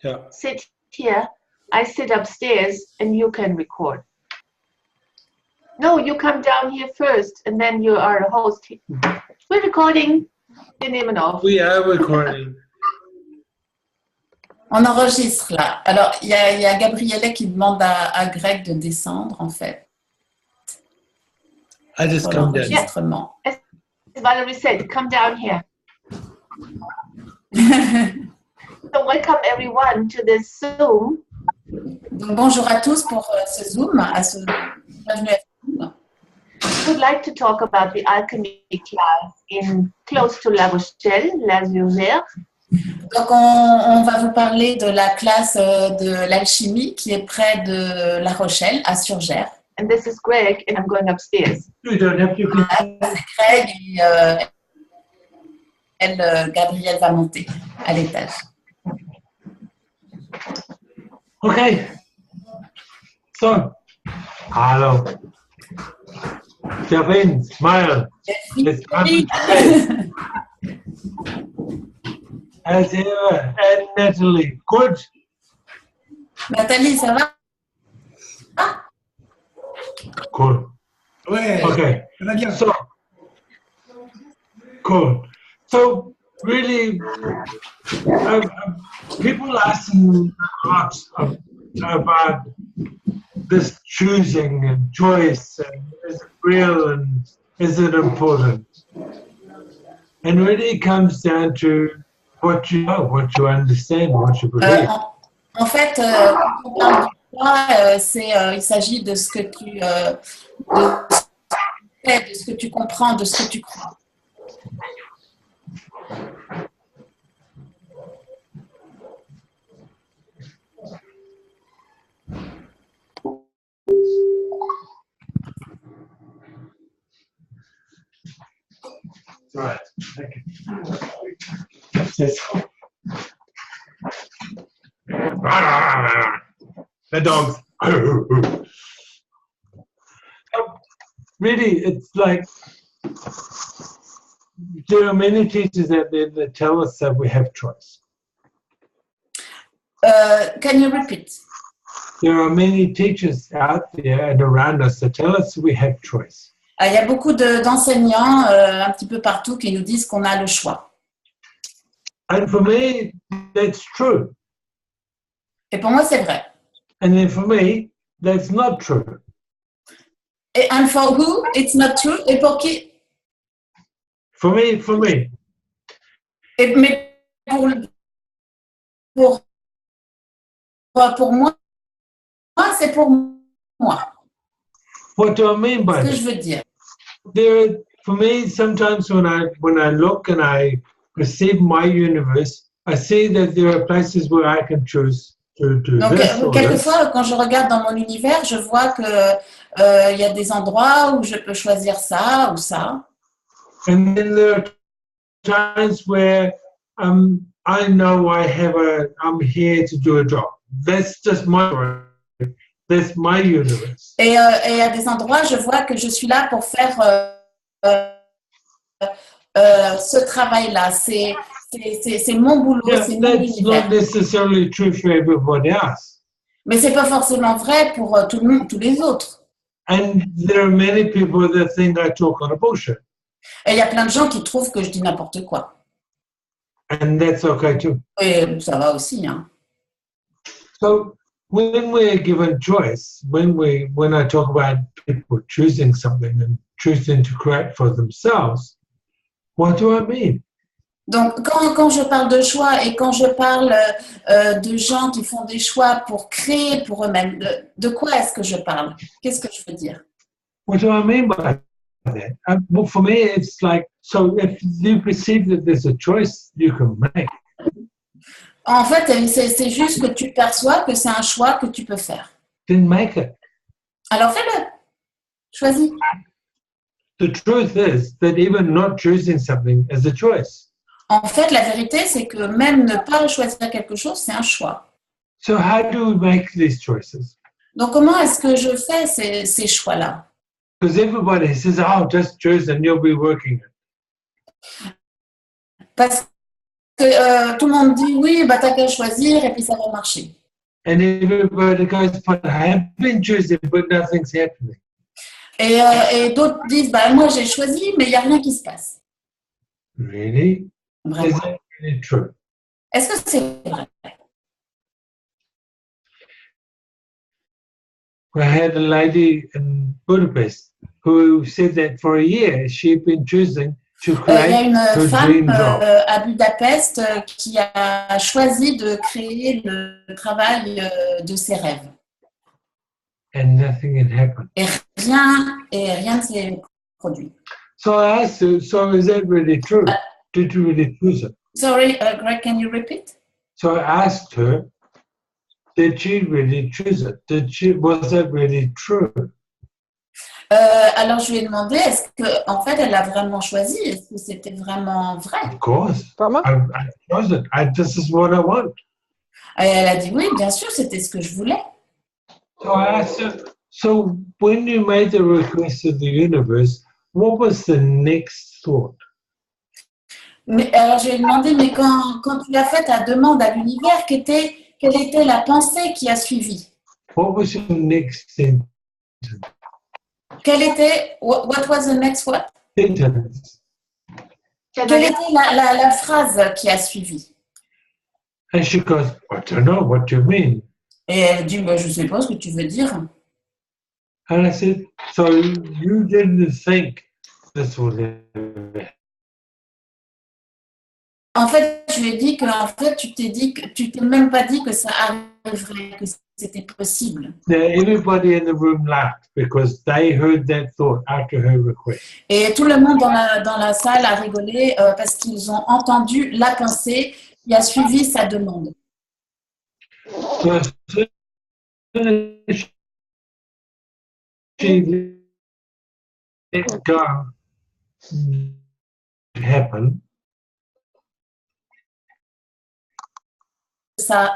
Yeah. sit here, I sit upstairs, and you can record. No, you come down here first, and then you are a host. We're recording. Wir nehmen auf. We are recording. On enregistre là. Alors, il y a Gabriele qui demande à Greg de descendre, en fait. I just Pour come down. l'enregistrement. As Valerie said, come down here. So welcome everyone to this Zoom. Donc, bonjour à tous pour ce Zoom, bienvenue à Zoom. I would like to talk about the alchemy class in close to La Rochelle, Liesenfeld. Donc, on va vous parler de la classe de l'alchimie qui est près de La Rochelle, à Surgères. And this is Greg, and I'm going upstairs. You don't have to. C'est Greg et Gabrielle va monter à l'étage. Okay. So, hello. Kevin, smile. Let's concentrate. As ever, and Natalie, good. Nathalie, ça va? Cool. Ouais, Okay. ça va bien. So, cool. So, really, people asking a lot about this choosing and choice, and is it real and is it important? And really it comes down to what you know, what you understand, what you believe. En fait, quand on parle de toi, il s'agit de ce que tu de ce que tu comprends, de ce que tu crois. Right. Thank you. Yes. The dogs. Really, it's like there are many teachers out there that tell us that we have choice. Can you repeat? There are many teachers out there and around us that tell us we have choice. Il y a beaucoup d'enseignants un petit peu partout qui nous disent qu'on a le choix. And for me, that's true. Et pour moi, c'est vrai. And then for me, that's not true. And for who, it's not true. Et pour qui? For me. Mais pour moi, c'est pour moi. What do I mean by Ce que that? je veux dire. For me, sometimes when I look and I perceive my universe, I see that there are places where I can choose to do Donc, this or this. quelquefois, quand je regarde dans mon univers, je vois que il y a des endroits où je peux choisir ça ou ça. And then there are times where I know I'm here to do a job. That's just that's my universe. Et à des endroits, je vois que je suis là pour faire ce travail-là. C'est mon boulot, Yeah, c'est mon that's univers. not necessarily true for everybody else. Mais c'est pas forcément vrai pour tout le monde, tous les autres. And there are many people that think I talk on a bullshit. Et il y a plein de gens qui trouvent que je dis n'importe quoi. And that's okay too. Et ça va aussi, hein. So when we're given choice, when I talk about people choosing something and choosing to create for themselves, what do I mean? Donc, quand je parle de choix et quand je parle de gens qui font des choix pour créer pour eux-mêmes, de quoi est-ce que je parle? Qu'est-ce que je veux dire? What do I mean by that? Well, for me, it's like, so if you perceive that there's a choice you can make, En fait, c'est juste que tu perçois que c'est un choix que tu peux faire. then make it. Alors fais-le. Choisis. The truth is that even not choosing something is a choice. En fait, la vérité, c'est que même ne pas choisir quelque chose, c'est un choix. So how do we make these choices? Donc, comment est-ce que je fais ces choix-là? Because everybody says, oh, just choose and you'll be working it. Parce que tout le monde dit oui, bah, t'as qu'à choisir et puis ça va marcher. And everybody goes, but I have been choosing, but nothing's happening. Et d'autres disent, bah, moi j'ai choisi, mais il n'y a rien qui se passe. Really? Is Vraiment. that really true? Est-ce que c'est vrai? I had a lady in Budapest who said that for a year she'd been choosing to Il y a create une her femme dream job. à Budapest qui a choisi de créer le travail de ses rêves. And nothing had happened. Et rien ne s'est produit. So I asked her, so is that really true? Did you really choose it? Sorry, Greg, can you repeat? So I asked her, did she really choose it? Was that really true? Alors je lui ai demandé, est-ce que en fait elle a vraiment choisi? Est-ce que c'était vraiment vrai? Of course. Vraiment? I chose it. This is what I want. Et elle a dit oui, bien sûr, c'était ce que je voulais. So I asked her, so when you made the request of the universe, what was the next thought? Mais, alors je lui ai demandé, mais quand tu as fait ta demande à l'univers, quelle était la pensée qui a suivi? What was your next sentence? What was the next what? Sentence. Quelle était la phrase qui a suivi? And she goes, I don't know, what do you mean? Et elle dit, bah, je ne sais pas ce que tu veux dire. And I said, so you didn't think this would happen? En fait, je lui ai dit que en fait, tu t'es même pas dit que ça arriverait, que c'était possible. Now, everybody in the room laughed because they heard that thought after her request. Et tout le monde dans la salle a rigolé parce qu'ils ont entendu la pensée qui a suivi sa demande. So as soon as she let go happen, Ça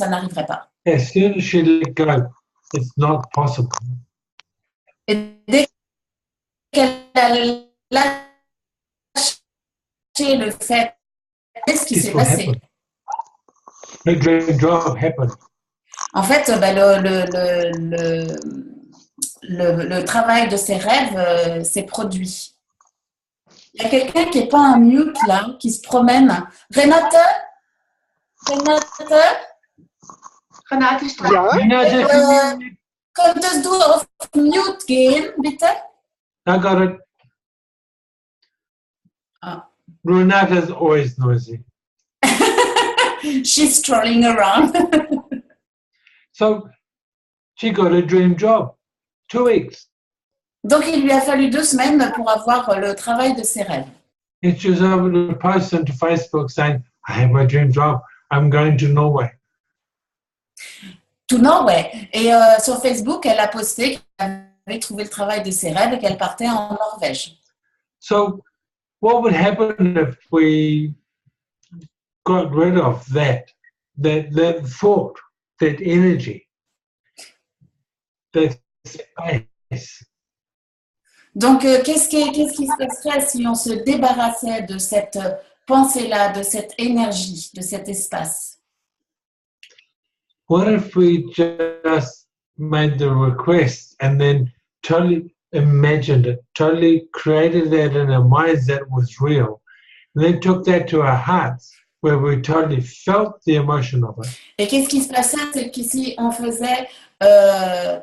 n'arriverait pas. as soon as she let go, it's not possible. Et dès qu'elle a lâché le fait, qu'est-ce qui Guess s'est what passé? happened? Her dream job happened. En fait, bah, le travail de ses rêves s'est produit. Il y a quelqu'un qui n'est pas en mute là, qui se promène. Renate, Renate ist dran. Ja, You know, just, könntest du auf Mute gehen, bitte? I got it. Ah. Renata's always noisy. She's strolling around. So she got a dream job. 2 weeks. Donc, il lui a fallu 2 semaines pour avoir le travail de ses rêves. And she was able to post onto Facebook saying, I have my dream job. I'm going to Norway. To Norway. Et sur Facebook, elle a posté qu'elle avait trouvé le travail de ses rêves et qu'elle partait en Norvège. So what would happen if we got rid of that thought, that energy, that space? Donc, qu'est-ce qui se passerait si on se débarrassait de cette pensée-là, de cette énergie, de cet espace? What if we just made the request and then totally imagined it, totally created that in our minds that was real, and then took that to our hearts where we totally felt the emotion of it? Et qu'est-ce qui se passait, c'est qu'ici, on faisait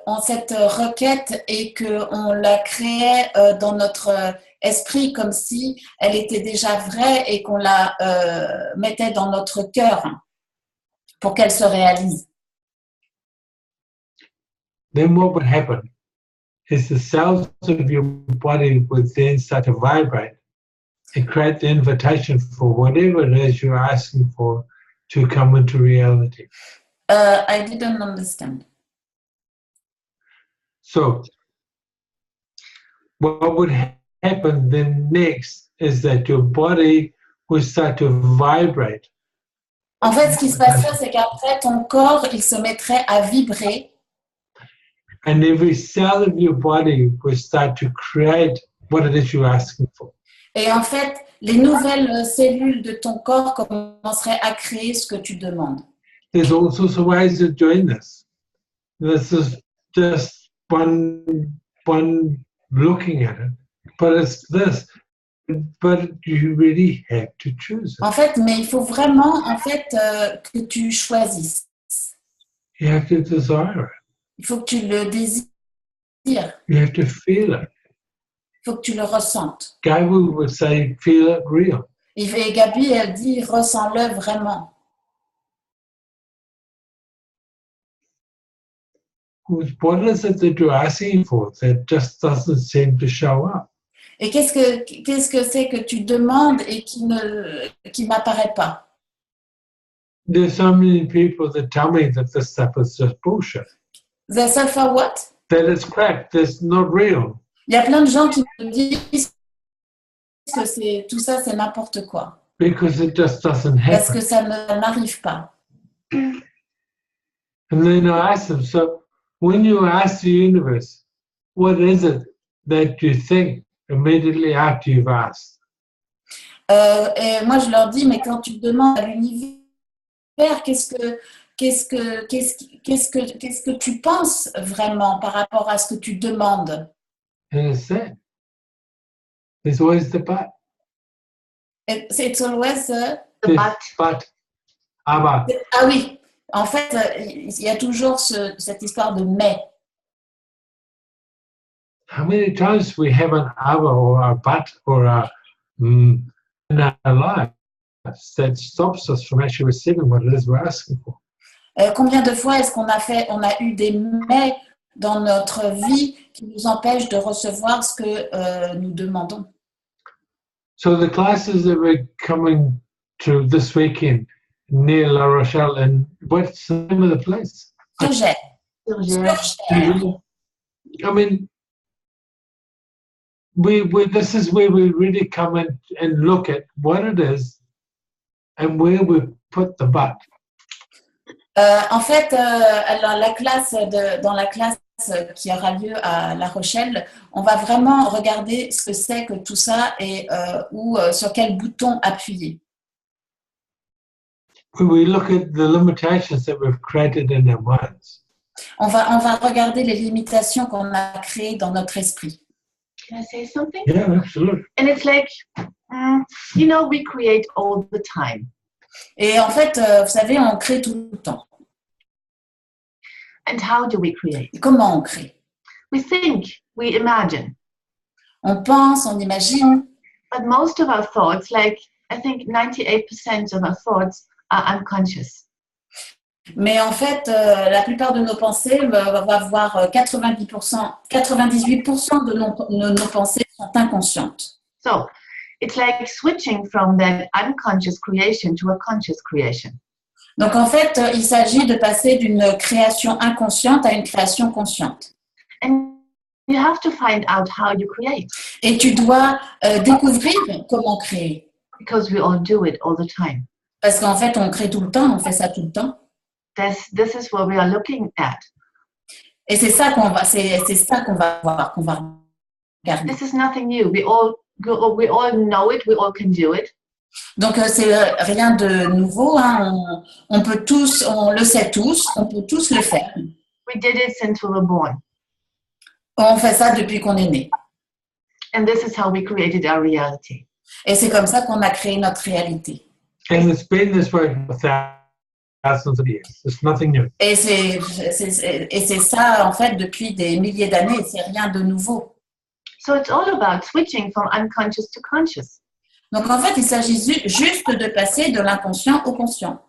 en cette requête et qu'on la créait dans notre esprit comme si elle était déjà vraie et qu'on la mettait dans notre cœur pour qu'elle se réalise. Then what would happen is the cells of your body would then start to vibrate and create the invitation for whatever it is you're asking for to come into reality. I didn't understand. So what would happen then next is that your body would start to vibrate. En fait, ce qui se passerait, c'est qu'après, ton corps, il se mettrait à vibrer. And every cell of your body will start to create what it is you're asking for. Et en fait, les nouvelles cellules de ton corps commenceraient à créer ce que tu demandes. There's all sorts of ways of doing this. This is just one looking at it, but it's this. But you really have to choose it. En fait, mais il faut vraiment que tu choisisses. You have to desire it. Il faut que tu le désires. You have to feel it. Il faut que tu le ressentes. Gabi would say, feel it real. Et Gabi, elle dit, ressens-le vraiment. What is it that you're asking for that just doesn't seem to show up? Et qu'est-ce que c'est que tu demandes et qui m'apparaît pas? There's so many people that tell me that this stuff is just bullshit. The sulfur what? That it's crap, that's not real. Il y a plein de gens qui me disent que tout ça, c'est n'importe quoi. Because it just doesn't Parce que happen. ça ne m'arrive pas. And then I ask them, so when you ask the universe, what is it that you think immediately after you've asked? Et moi, je leur dis, mais quand tu demandes à l'univers, qu'est-ce que tu penses vraiment par rapport à ce que tu demandes? And it's that. There's always the but. It's always The There's but. Aber. Ah oui, en fait, il y a toujours cette histoire de mais. How many times we have an aber or a but or a in our lives that stops us from actually receiving what it is we're asking for? Combien de fois est-ce qu'on a eu des mais dans notre vie qui nous empêchent de recevoir ce que nous demandons? So the classes that we're coming to this weekend near La Rochelle, and what's the name of the place? Surgère. I mean, we this is where we really come in and look at what it is and where we put the but. En fait, alors, dans la classe qui aura lieu à La Rochelle, on va vraiment regarder ce que c'est que tout ça et sur quel bouton appuyer. We look at the limitations that we've created in our minds. On va regarder les limitations qu'on a créées dans notre esprit. Can I say something? Yeah, absolutely. And it's like, we create all the time. Et en fait, vous savez, on crée tout le temps. And how do we create? Et comment on crée? We think, we imagine. On pense, on imagine. But most of our thoughts, like I think 98% of our thoughts are unconscious. Mais en fait, la plupart de nos pensées, on va voir 98% de nos pensées sont inconscientes. So it's like switching from that unconscious creation to a conscious creation. Donc en fait, il s'agit de passer d'une création inconsciente à une création consciente. And you have to find out how you create. Et tu dois découvrir comment créer. Because we all do it all the time. Parce qu'en fait, on crée tout le temps, on fait ça tout le temps. This is what we are looking at. Et c'est ça qu'on va voir, qu'on va regarder. This is nothing new. We all know it. We all can do it. Donc c'est rien de nouveau. Hein. On le sait tous. On peut tous le faire. We did it since we were born. On fait ça depuis qu'on est né. And this is how we created our reality. Et c'est comme ça qu'on a créé notre réalité. And it's been this way for thousands of years. It's nothing new. Et c'est ça, en fait, depuis des milliers d'années. C'est rien de nouveau. So it's all about switching from unconscious to conscious. Donc, en fait, il s'agit juste de passer de l'inconscient au conscient.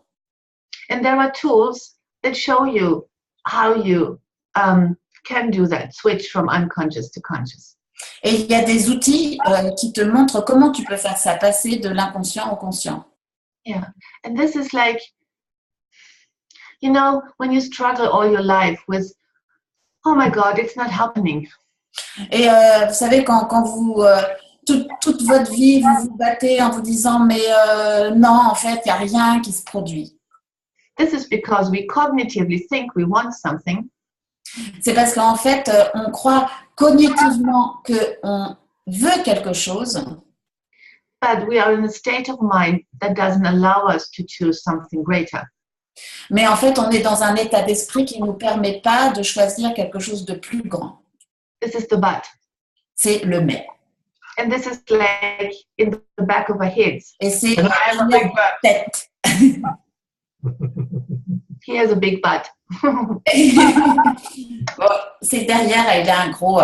And there are tools that show you how you can do that switch from unconscious to conscious. Et il y a des outils qui te montrent comment tu peux faire ça, passer de l'inconscient au conscient. Yeah, and this is like, when you struggle all your life with, oh my God, it's not happening. Et vous savez, quand vous, toute votre vie, vous vous battez en vous disant, mais non, en fait, il n'y a rien qui se produit. This is because we cognitively think we want something. C'est parce qu'en fait, on croit cognitivement qu'on veut quelque chose. but we are in a state of mind that doesn't allow us to choose something greater. Mais en fait, on est dans un état d'esprit qui ne nous permet pas de choisir quelque chose de plus grand. This is the but. C'est le mais. And this is like in the back of our heads. Et c'est And I have a big but. tête. He has a big butt. Bon, c'est derrière, il a un gros.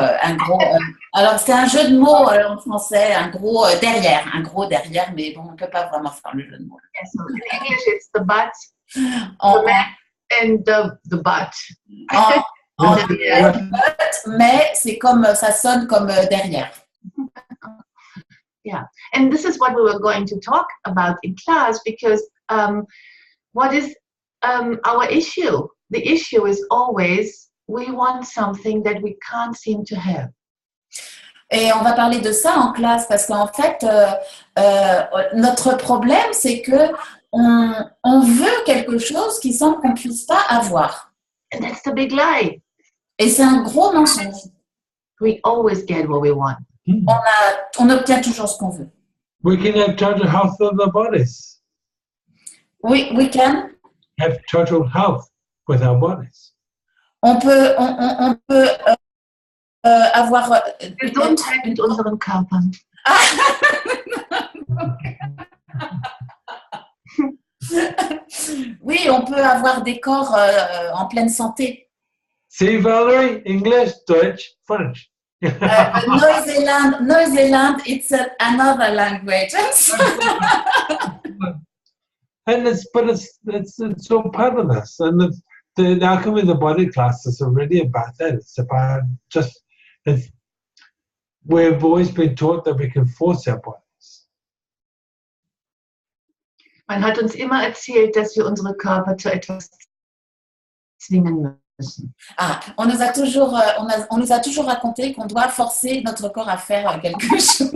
Alors, c'est un jeu de mots en français, un gros derrière, mais bon, on ne peut pas vraiment faire le jeu de mots. Yeah, so in English, it's the butt, En, the man, and the butt. en mais c'est comme, ça sonne comme derrière. Yeah, and this is what we were going to talk about in class because what is our issue? The issue is always we want something that we can't seem to have. Et on va parler de ça en classe parce qu'en fait, notre problème, c'est que on veut quelque chose qui semble qu'on ne puisse pas avoir. And that's the big lie. Et c'est un gros mensonge. We always get what we want. On obtient toujours ce qu'on veut. We can have total health of the bodies. Oui, we can. Have total health with our bodies. On peut avoir. Gesundheit mit unseren Körpern. Oui, on peut avoir des corps en pleine santé. See, Valerie, English, Deutsch, French. Neuseeland, it's another language. And it's all part of this. And the alchemy of the body class is already about that. It's about we've always been taught that we can force our bodies. Man hat uns immer erzählt, dass wir unsere Körper zu etwas zwingen müssen. On nous a toujours raconté qu'on doit forcer notre corps à faire quelque chose.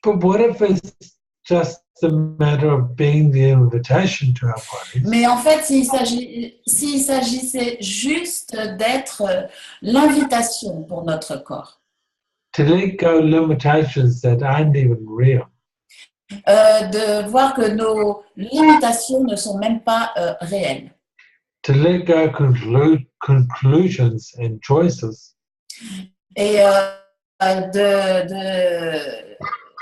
But what if it's just a matter of being the invitation to our bodies? Mais en fait, s'il s'agissait juste d'être l'invitation pour notre corps. To let go limitations that aren't even real. De voir que nos limitations ne sont même pas réelles. To let go conclusions and choices. Et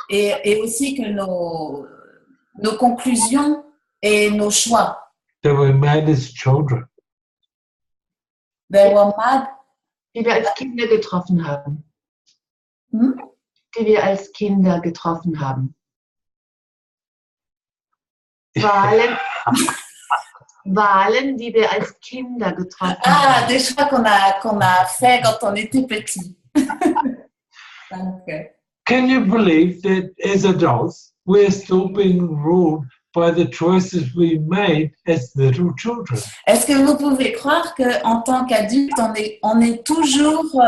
et aussi que nos conclusions et nos choix. That we made as children. They were mad. Die wir als Kinder getroffen haben. Die wir als Kinder getroffen haben. Wahlen, die wir als Kinder getroffen haben. Des choix qu'on a fait quand on était petit. Okay. Can you believe that as adults, we're still being ruled by the choices we made as little children? Est-ce que vous pouvez croire qu'en tant qu'adulte, on est toujours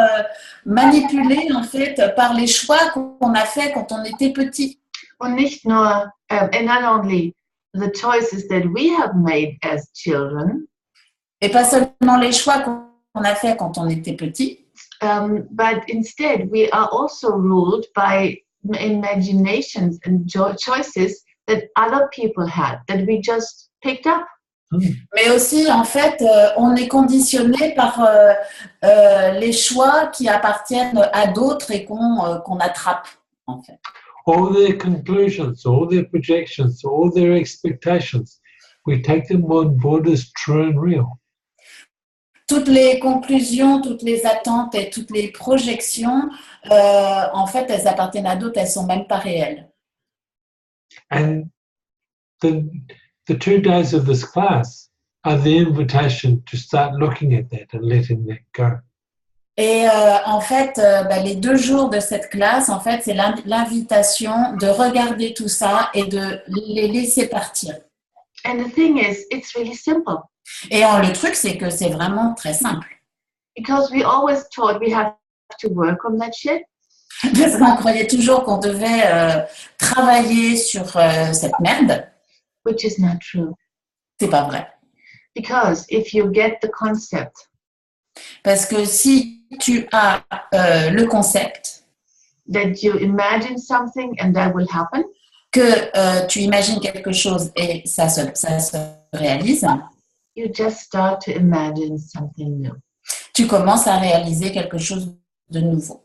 manipulé en fait par les choix qu'on a fait quand on était petit? Und nicht nur, and not only the choices that we have made as children, et pas seulement les choix qu'on a fait quand on était petit, but instead we are also ruled by imaginations and choices that other people had, that we just picked up. Mais aussi, en fait, on est conditionné par les choix qui appartiennent à d'autres et qu'on attrape, en fait. All their conclusions, all their projections, all their expectations, we take them on board as true and real. Toutes les conclusions, toutes les attentes et toutes les projections, en fait, elles appartiennent à d'autres, elles ne sont même pas réelles. And the 2 days of this class are the invitation to start looking at that and letting that go. Et en fait, les 2 jours de cette classe, en fait, c'est l'invitation de regarder tout ça et de les laisser partir. And the thing is, it's really simple. Et le truc, c'est que c'est vraiment très simple. Because we always thought we have to work on that shit. Parce qu'on croyait toujours qu'on devait travailler sur cette merde. Which is not true. C'est pas vrai. Because if you get the concept, parce que si tu as le concept, that you imagine something and that will happen. Que tu imagines quelque chose et ça se réalise. You just start to imagine something new. Tu commences à réaliser quelque chose de nouveau.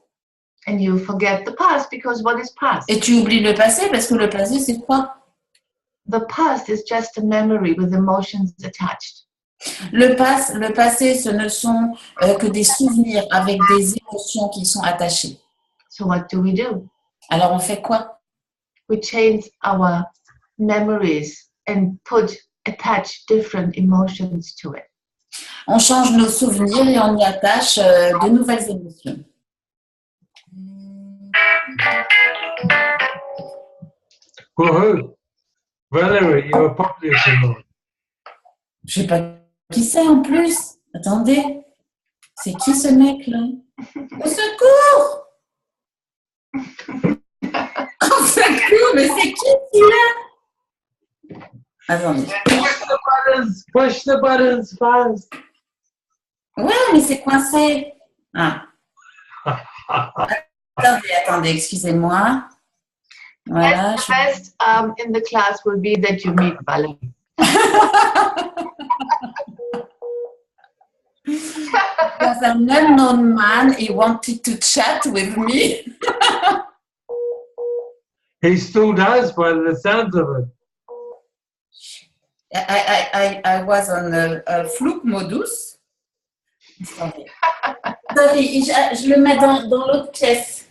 And you forget the past because what is past? Et tu oublies le passé parce que le passé, c'est quoi? The past is just a memory with emotions attached. Le passé, ce ne sont que des souvenirs avec des émotions qui sont attachées. So what do? Alors, on fait quoi? We change our memories and attach different emotions to it. On change nos souvenirs et on y attache de nouvelles émotions. Woohoo! Valerie, you are popular tonight. Je sais pas qui c'est en plus. Attendez, c'est qui ce mec-là? Au secours! Au secours, mais c'est qui celui-là? Attendez. Push the buttons fast. Ouais, mais c'est coincé. Ah. Attendez, excusez-moi. Voilà. The best in the class will be that you meet Valerie. There's an unknown man, he wanted to chat with me. He still does by the sounds of it. I was on a flug modus. Sorry, je le mets dans l'autre pièce.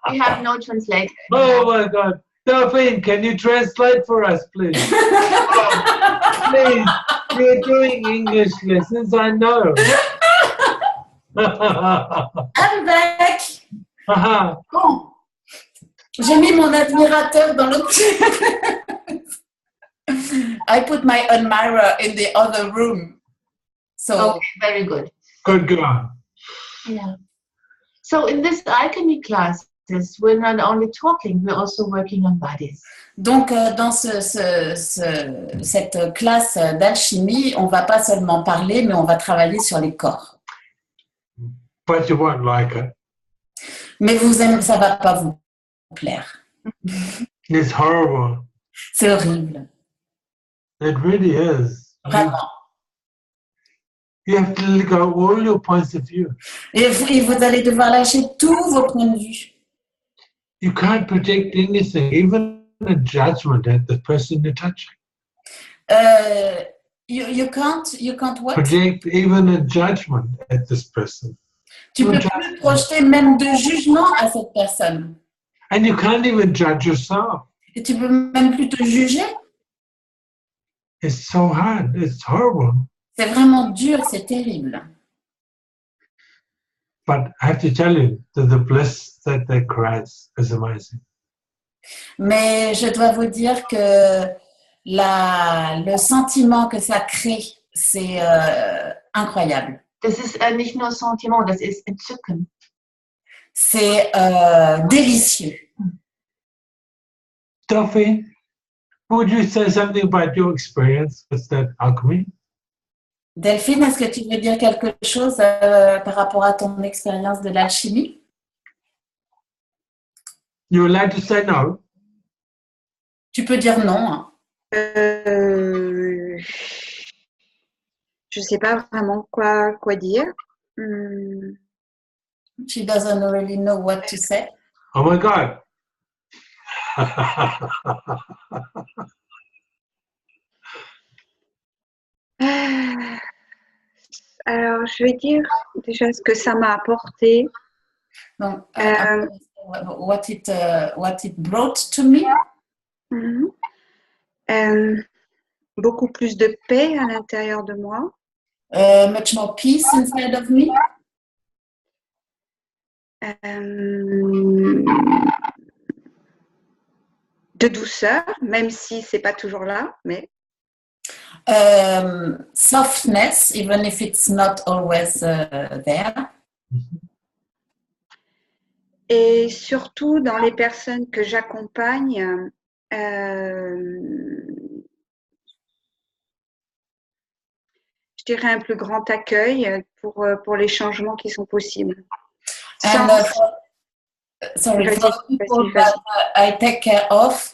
We have no translator. Oh my God. Delphine, can you translate for us, please? Please, we're doing English lessons, I know. I'm back. Bon, j'ai mis mon admirateur dans l'autre pièce. I put my admirer in the other room. So Okay, very good. Good girl. Yeah. So in this alchemy classes, we're not only talking, we're also working on bodies. Donc, dans cette classe d'alchimie, on ne va pas seulement parler, mais on va travailler sur les corps. But you won't like it. Mais ça ne va pas vous plaire. It's horrible. C'est horrible. It really is. Vraiment. You have to let go all your points of view. Et vous allez devoir lâcher tous vos points de vue. You can't project anything, even a judgment at the person you're touching. You can't what? Project even a judgment at this person. Tu peux plus projeter même de jugement à cette personne. And you can't even judge yourself. Et tu peux même plus te juger. It's so hard. It's horrible. C'est vraiment dur, c'est terrible. But I have to tell you that the bliss that creates is amazing. Mais je dois vous dire que le sentiment que ça crée, c'est incroyable. Das ist nicht nur Sentiment, das ist Entzücken. C'est délicieux. Delphine, would you say something about your experience with that alchemy? Delphine, est-ce que tu veux dire quelque chose par rapport à ton expérience de l'alchimie? You're allowed to say no. Tu peux dire non. Je ne sais pas vraiment quoi dire. She doesn't really know what to say. Oh my God. Alors, je vais dire déjà ce que ça m'a apporté. Donc, what it brought to me. Beaucoup plus de paix à l'intérieur de moi. Much more peace inside of me. De douceur, même si c'est pas toujours là, mais softness, even if it's not always there. Et surtout dans les personnes que j'accompagne, je dirais un plus grand accueil pour les changements qui sont possibles. And Sans, sorry, for vas-y, the people vas-y, that vas-y. I take care of,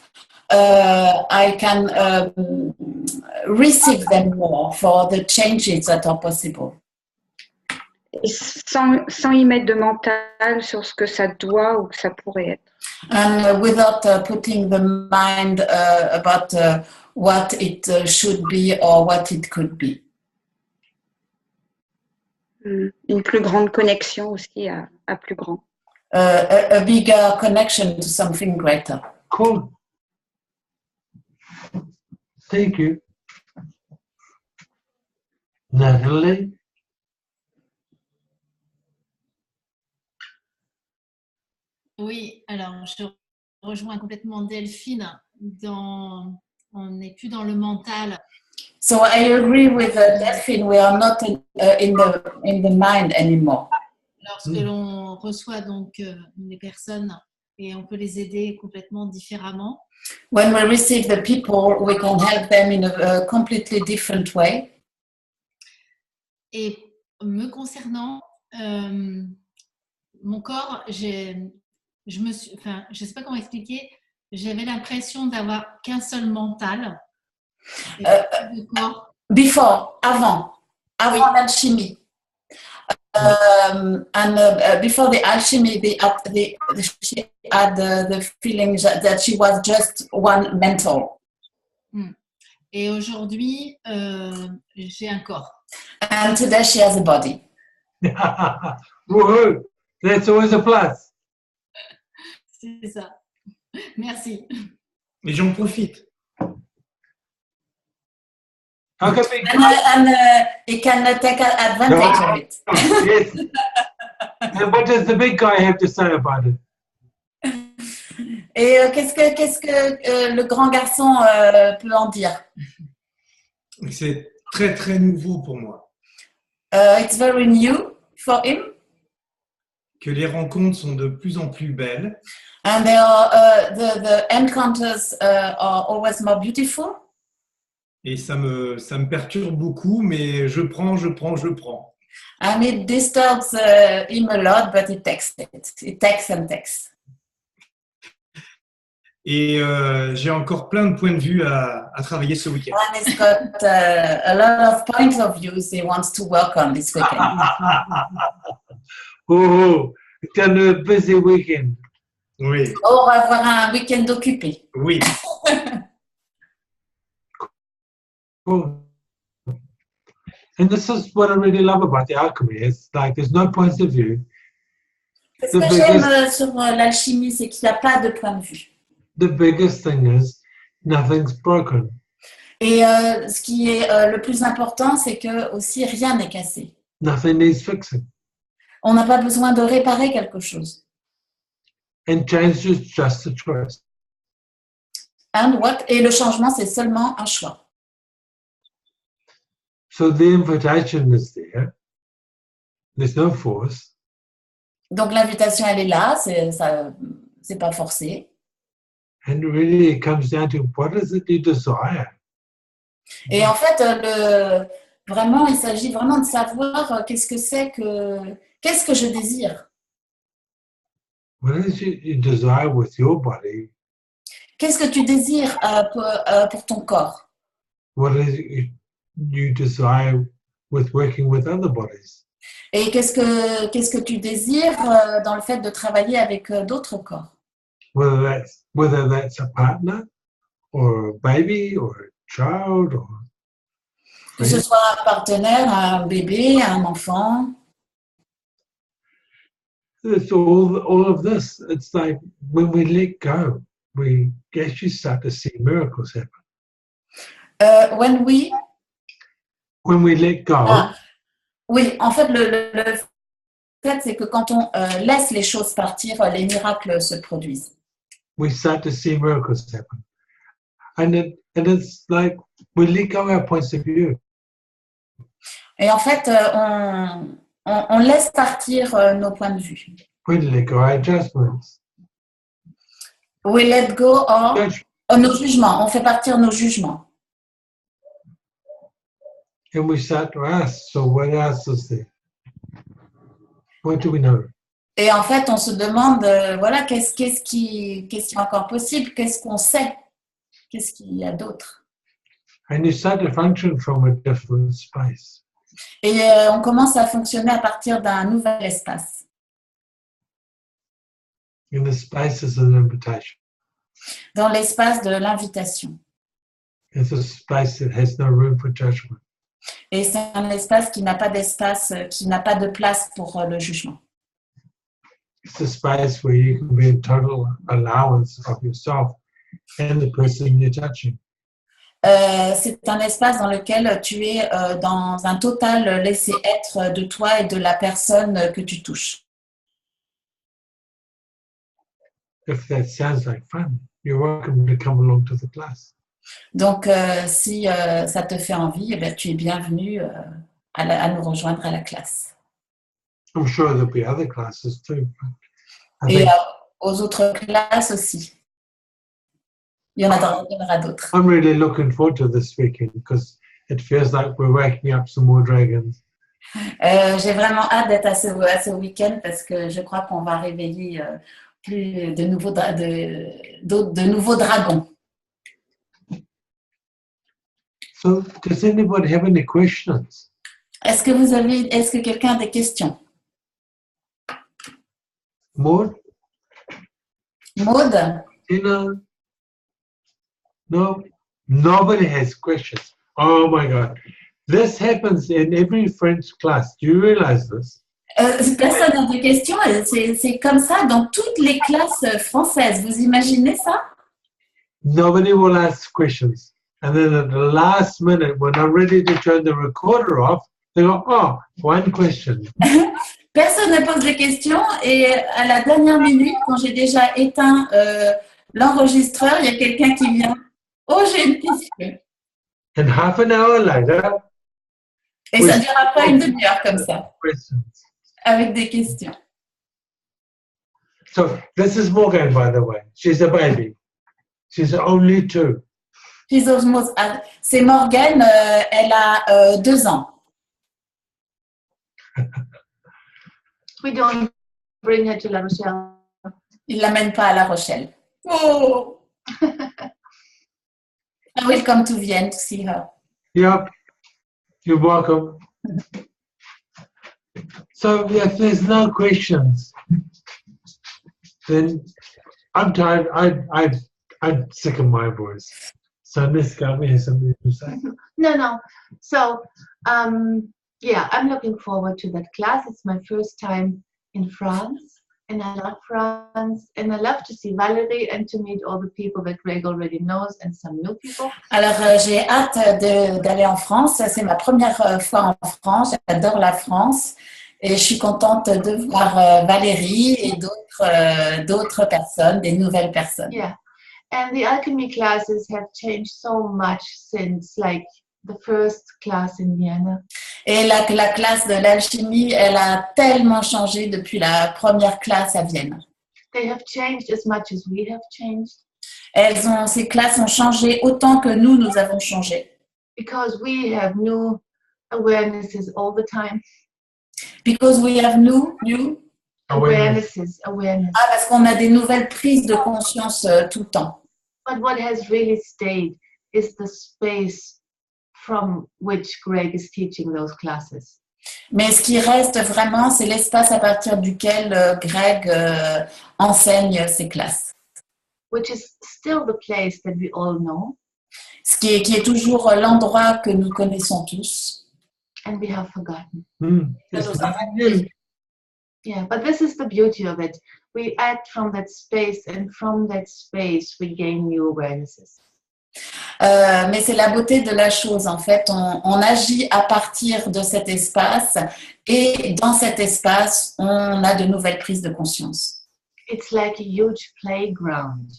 I can receive them more for the changes that are possible. Et sans y mettre de mental sur ce que ça doit ou que ça pourrait être. And without putting the mind about what it should be or what it could be. Une plus grande connexion aussi à plus grand. A bigger connection to something greater. Cool. Thank you. Natalie? Oui, alors je rejoins complètement Delphine. On n'est plus dans le mental. So I agree with Delphine. We are not in the mind anymore. Lorsque l'on reçoit donc les personnes et on peut les aider complètement différemment. When we receive the people, we can help them in a completely different way. Et me concernant, mon corps, je sais pas comment expliquer, j'avais l'impression d'avoir qu'un seul mental. Et pas de corps. Avant Oui. l'alchimie. Before the alchemy, she had the feeling that she was just one mental. Et aujourd'hui, j'ai un corps. And today she has a body. Woohoo! That's always a plus. C'est ça. Merci. Et j'en profite. How can we And he can take advantage of it. Yes. And what does the big guy have to say about it? Et qu'est-ce que le grand garçon peut en dire? C'est très, très nouveau pour moi. It's very new for him. Que les rencontres sont de plus en plus belles. And they are, the encounters are always more beautiful. Et ça me perturbe beaucoup, mais je prends. And it disturbs him a lot, but he takes it. It takes and takes. Et j'ai encore plein de points de vue à travailler ce week-end. And he's got a lot of points of views he wants to work on this weekend. Oh, it's a busy weekend. Oui, On va avoir un week-end occupé. oui. Cool. And this is what I really love about the alchemy. It's like there's no points of view. Ce que j'aime sur l'alchimie, c'est qu'il n'y a pas de point de vue. The biggest thing is nothing's broken. Et ce qui est le plus important, c'est que aussi rien n'est cassé. Nothing needs fixing. On n'a pas besoin de réparer quelque chose. And change is just a choice. Et le changement, c'est seulement un choix. So the invitation is there. There's no force. Donc l'invitation, elle est là, c'est pas forcé. And really it comes down to what is it you desire? Et en fait, vraiment, il s'agit vraiment de savoir qu'est-ce que je désire. What is it you desire with your body? Qu'est-ce que tu désires pour ton corps? What is it you desire with working with other bodies? Et qu'est-ce que tu désires dans le fait de travailler avec d'autres corps? Whether that's a partner or a baby or a child or Que ce soit un partenaire, un bébé, un enfant. it's all of this. It's like when we let go, we actually start to see miracles happen. When When we let go, oui, en fait, le fait, c'est que quand on laisse les choses partir, les miracles se produisent. we start to see miracles happen. And it's like we let go our points of view. Et en fait, on laisse partir nos points de vue. We let go our adjustments. We let go of nos jugements. On fait partir nos jugements. And we start to ask, so what else is there? What do we know? Et en fait, on se demande, voilà, qu'est-ce qui est encore possible? Qu'est-ce qu'on sait? Qu'est-ce qu'il y a d'autre? And you start to function from a different space. Et on commence à fonctionner à partir d'un nouvel espace. And the space is an invitation. Dans l'espace de l'invitation. It's a space that has no room for judgment. Et c'est un espace qui n'a pas d'espace, qui n'a pas de place pour le jugement. It's a space where you can be in total allowance of yourself and the person you're touching. C'est un espace dans lequel tu es dans un total laisser-être de toi et de la personne que tu touches. If that sounds like fun, you're welcome to come along to the class. Donc, si ça te fait envie, eh bien, tu es bienvenu à nous rejoindre à la classe. I'm sure there'll be other classes too. I Et think aux autres classes aussi. Il y en aura d'autres. I'm really looking forward to this weekend because it feels like we're waking up some more dragons. J'ai vraiment hâte d'être à ce week-end parce que je crois qu'on va réveiller plus de nouveaux dragons. So, does anybody have any questions? Est-ce que quelqu'un a des questions? Maud? Maud? Tina? No? Nobody has questions. Oh my God. This happens in every French class. Do you realize this? Personne n'a de questions. C'est comme ça dans toutes les classes françaises. Vous imaginez ça? Nobody will ask questions. And then at the last minute, when I'm ready to turn the recorder off, they go, oh, one question. Personne ne pose de questions et à la dernière minute, quand j'ai déjà éteint l'enregistreur, il y a quelqu'un qui vient. Oh, j'ai une question. And half an hour later, Et ça dure après une demi-heure comme ça, questions. avec des questions. So this is Morgan, by the way. She's a baby. She's only 2. C'est Morgane, elle a 2 ans. We don't bring her to La Rochelle. Il ne l'amène pas à La Rochelle. Oh! I will come to Vienne to see her. Yep. You're welcome. So if there's no questions, then I'm tired. I'm sick of my voice. So Miss Gabi has something to say. No. So, yeah, I'm looking forward to that class. It's my first time in France, and I love France, and I love to see Valerie and to meet all the people that Greg already knows and some new people. Alors, j'ai hâte d'aller en France. C'est ma première fois en France. J'adore la France. Et je suis contente de voir Valérie et d'autres personnes, des nouvelles personnes. Yeah. And the alchemy classes have changed so much since like the first class in Vienna. Et la classe de l'alchimie, elle a tellement changé depuis la première classe à Vienne. They have changed as much as we have changed. Ces classes ont changé autant que nous avons changé. Because we have new awarenesses all the time. Because we have new Awareness. parce qu'on a des nouvelles prises de conscience tout le temps. But what has really stayed is the space from which Greg is teaching those classes. Mais ce qui reste vraiment, c'est l'espace à partir duquel Greg enseigne ses classes. Which is still the place that we all know. Qui est toujours l'endroit que nous connaissons tous. And we have forgotten. Yeah, but this is the beauty of it. We act from that space, and from that space, we gain new awarenesses. Mais c'est la beauté de la chose, en fait. On agit à partir de cet espace et dans cet espace, on a de nouvelles prises de conscience. It's like a huge playground.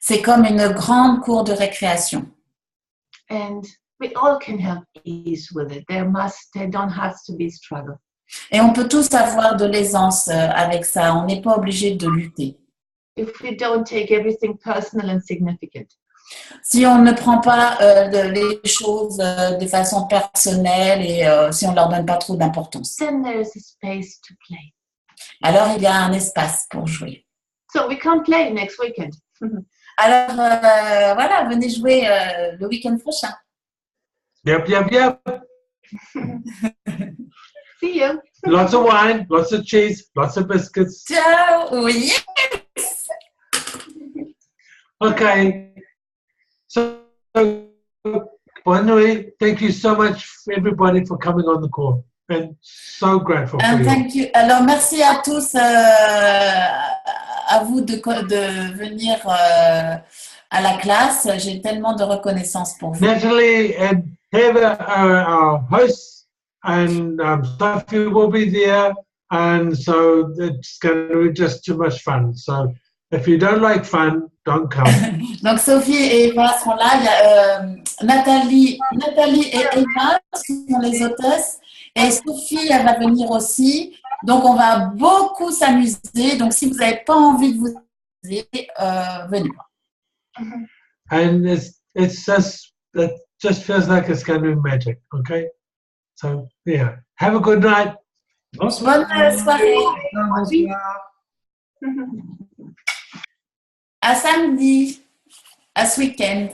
C'est comme une grande cour de récréation. And we all can have ease with it. There don't have to be struggle. Et on peut tous avoir de l'aisance avec ça. On n'est pas obligé de lutter. If we don't take everything personal and significant. Si on ne prend pas les choses de façon personnelle et si on ne leur donne pas trop d'importance. Then there is a space to play. Alors, il y a un espace pour jouer. So we can't play next weekend. Alors, voilà, venez jouer le week-end prochain. Yep, yep, yep. See you. Lots of wine, lots of cheese, lots of biscuits. Ciao! Oui! Okay. So, Bonne nuit. Thank you so much, everybody, for coming on the call. And so grateful for you. Thank you. Alors, merci à tous, à vous de venir à la classe. J'ai tellement de reconnaissance pour vous. Natalie and Heather are our hosts, and Sophie will be there. And so it's going to be just too much fun. So if you don't like fun, don't come. Donc, Sophie et Eva seront là. Il y a, Nathalie et Eva sont les hôtesses. Et Sophie, elle va venir aussi. Donc, on va beaucoup s'amuser. Donc, si vous n'avez pas envie de vous amuser, venez. And it just feels like it's going to be magic. Okay. So yeah, have a good night. Bonsoir. Bonne soirée. Bonsoir. À samedi. À ce week-end.